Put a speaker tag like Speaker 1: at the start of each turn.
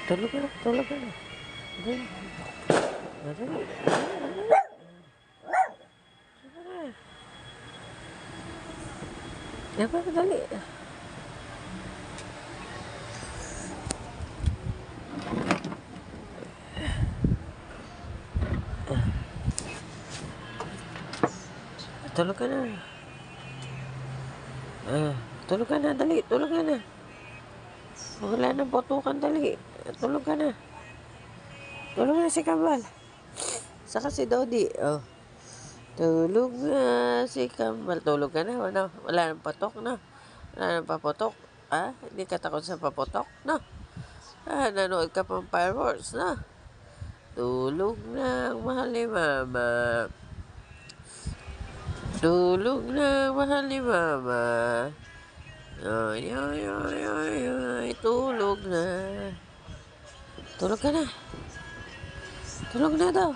Speaker 1: Tulog ka na, tulog ka na. Dali. Dali. Dali. Dali. Tulog ka na. Tulog ka na, dali. Tulog ka na. Wala nang putukan, dali. Tulog ka na. Tulog na si Kambal. Saka si Dodi. Oh. Tulog na si Kambal. Tulog ka na. Wala nang patok, no? Wala nang paputok. Hindi ka takot sa paputok, no? Nanood ka pang fireworks, no? Tulog na ang mahal ni Mama. Tulog na ang mahal ni Mama. Ay, ay, ay, ay, ay. Tulog na. Tulog ka na. Tulog na daw.